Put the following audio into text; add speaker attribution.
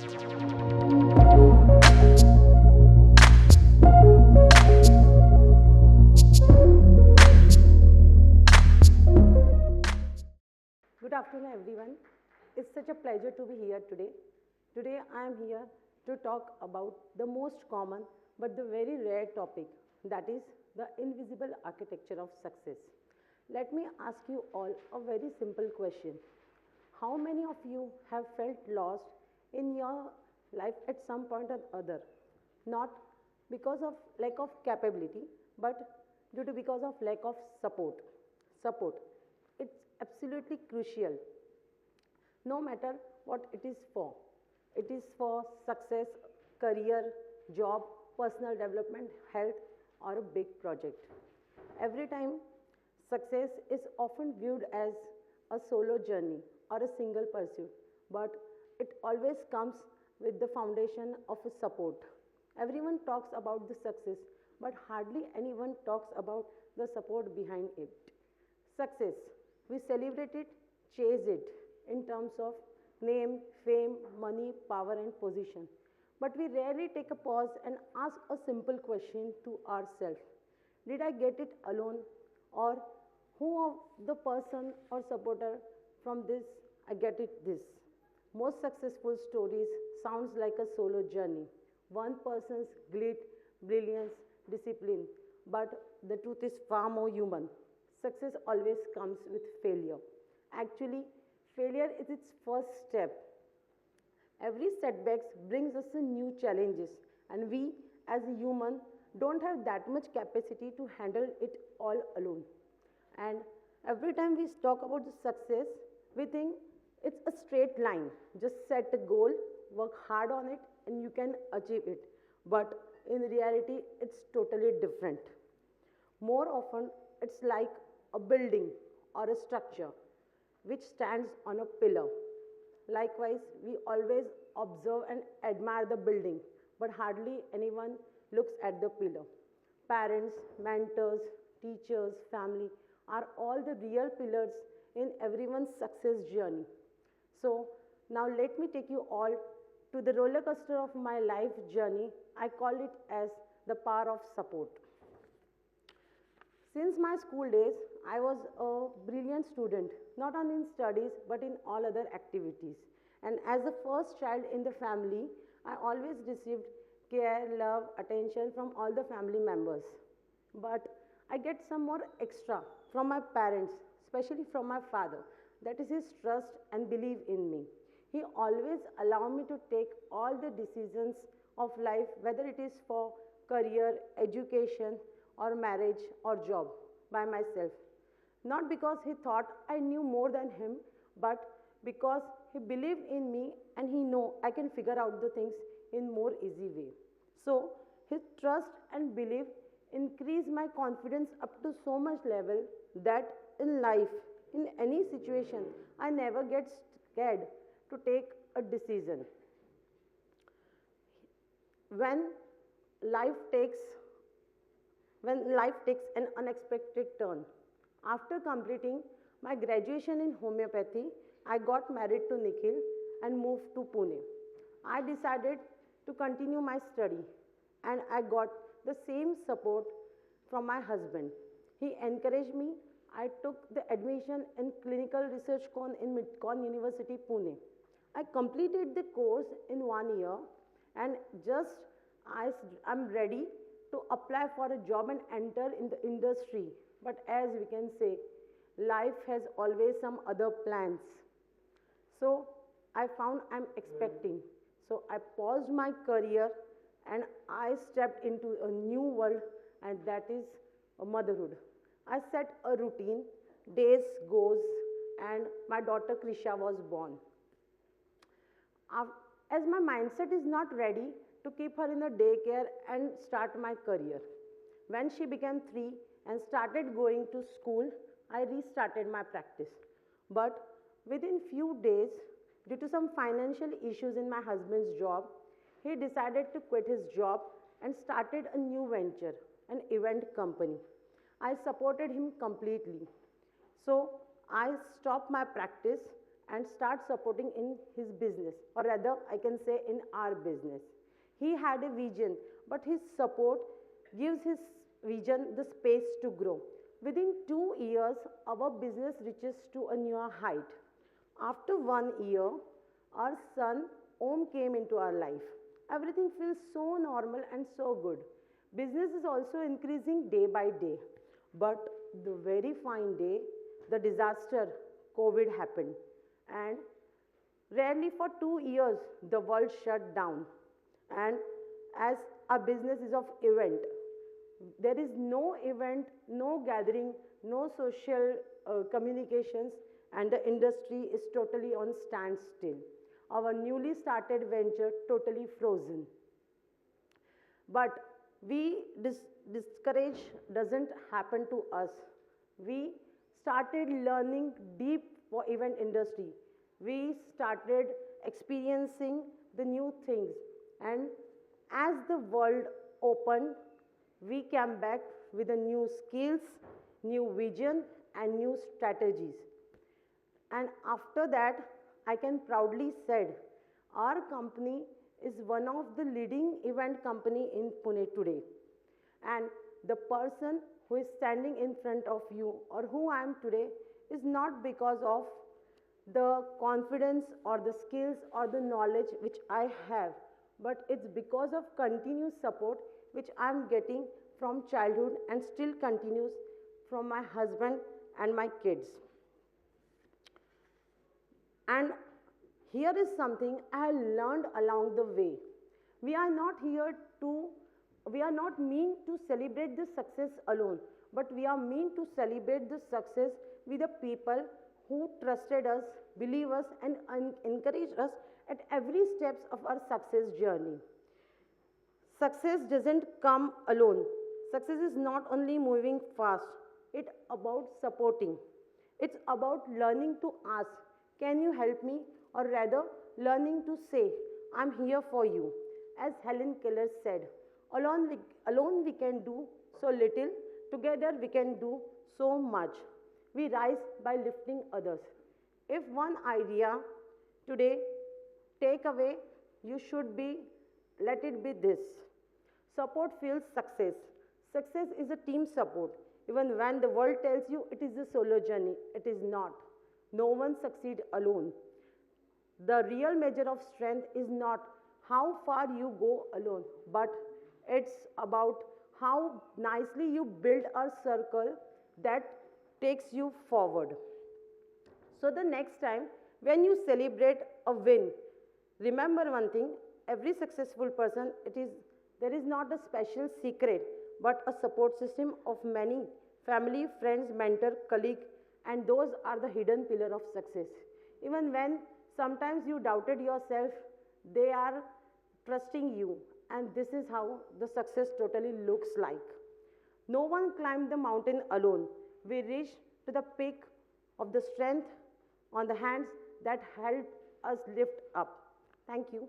Speaker 1: Good afternoon, everyone. It's such a pleasure to be here today. Today, I am here to talk about the most common but the very rare topic, that is the invisible architecture of success. Let me ask you all a very simple question. How many of you have felt lost in your life at some point or other? Not because of lack of capability, but due to because of lack of support. Support. It's absolutely crucial, no matter what it is for. It is for success, career, job, personal development, health, or a big project. Every time, success is often viewed as a solo journey or a single pursuit, but it always comes with the foundation of a support. Everyone talks about the success, but hardly anyone talks about the support behind it. Success, we celebrate it, chase it in terms of name, fame, money, power, and position. But we rarely take a pause and ask a simple question to ourselves. Did I get it alone? Or who of the person or supporter from this I get it this? Most successful stories sounds like a solo journey. One person's grit, brilliance, discipline. But the truth is far more human. Success always comes with failure. Actually, failure is its first step. Every setback brings us a new challenges, and we as a human don't have that much capacity to handle it all alone. And every time we talk about the success, we think it's a straight line. Just set a goal, work hard on it, and you can achieve it. But in reality, it's totally different. More often, it's like a building or a structure which stands on a pillar. Likewise, we always observe and admire the building, but hardly anyone looks at the pillar. Parents, mentors, teachers, family are all the real pillars in everyone's success journey. So, now let me take you all to the roller coaster of my life journey. I call it as the power of support. Since my school days, I was a brilliant student, not only in studies but in all other activities. And as the first child in the family, I always received care, love, attention from all the family members. But I get some more extra from my parents, especially from my father. That is his trust and belief in me. He always allowed me to take all the decisions of life, whether it is for career, education, or marriage or job by myself. Not because he thought I knew more than him, but because he believed in me and he know I can figure out the things in more easy way. So his trust and belief increased my confidence up to so much level that in life, in any situation, I never get scared to take a decision. When life takes when life takes an unexpected turn. After completing my graduation in homeopathy, I got married to Nikhil and moved to Pune. I decided to continue my study and I got the same support from my husband. He encouraged me. I took the admission in clinical research con in Midcon University, Pune. I completed the course in 1 year and just I'm ready to apply for a job and enter in the industry. But as we can say, life has always some other plans. So I found I'm expecting. So I paused my career and I stepped into a new world, and that is motherhood. I set a routine, days goes, and my daughter Krisha was born. As my mindset is not ready to keep her in the daycare and start my career. When she became 3 and started going to school, I restarted my practice. But within few days, due to some financial issues in my husband's job, he decided to quit his job and started a new venture, an event company. I supported him completely. So I stopped my practice and start supporting in his business, or rather I can say in our business. He had a vision, but his support gives his vision the space to grow. Within 2 years, our business reaches to a newer height. After 1 year, our son Om came into our life. Everything feels so normal and so good. Business is also increasing day by day. But the very fine day, the disaster, COVID happened. And rarely for 2 years, the world shut down. And as our business is of event, there is no event, no gathering, no social communications, and the industry is totally on standstill. Our newly started venture totally frozen. But we discourage doesn't happen to us. We started learning deep for event industry. We started experiencing the new things, and as the world opened, we came back with the new skills, new vision, and new strategies. And after that, I can proudly say our company is one of the leading event company in Pune today. And the person who is standing in front of you or who I am today is not because of the confidence or the skills or the knowledge which I have, but it's because of continuous support which I am getting from childhood and still continues from my husband and my kids. And here is something I learned along the way. We are not mean to celebrate the success alone, but we are mean to celebrate the success with the people who trusted us, believe us, and encourage us at every steps of our success journey. Success doesn't come alone. Success is not only moving fast, it's about supporting. It's about learning to ask, can you help me? Or rather, learning to say, I'm here for you. As Helen Keller said, alone we can do so little, together we can do so much. We rise by lifting others. If one idea today take away, you should be, let it be this. Support fuels success. Success is a team support. Even when the world tells you it is a solo journey, it is not. No one succeeds alone. The real measure of strength is not how far you go alone, but it's about how nicely you build a circle that takes you forward. So the next time when you celebrate a win, remember one thing, every successful person, there is not a special secret, but a support system of many family, friends, mentor, colleague, and those are the hidden pillar of success. Even when sometimes you doubted yourself, they are trusting you, and this is how the success totally looks like. No one climbed the mountain alone. We reached to the peak of the strength on the hands that helped us lift up. Thank you.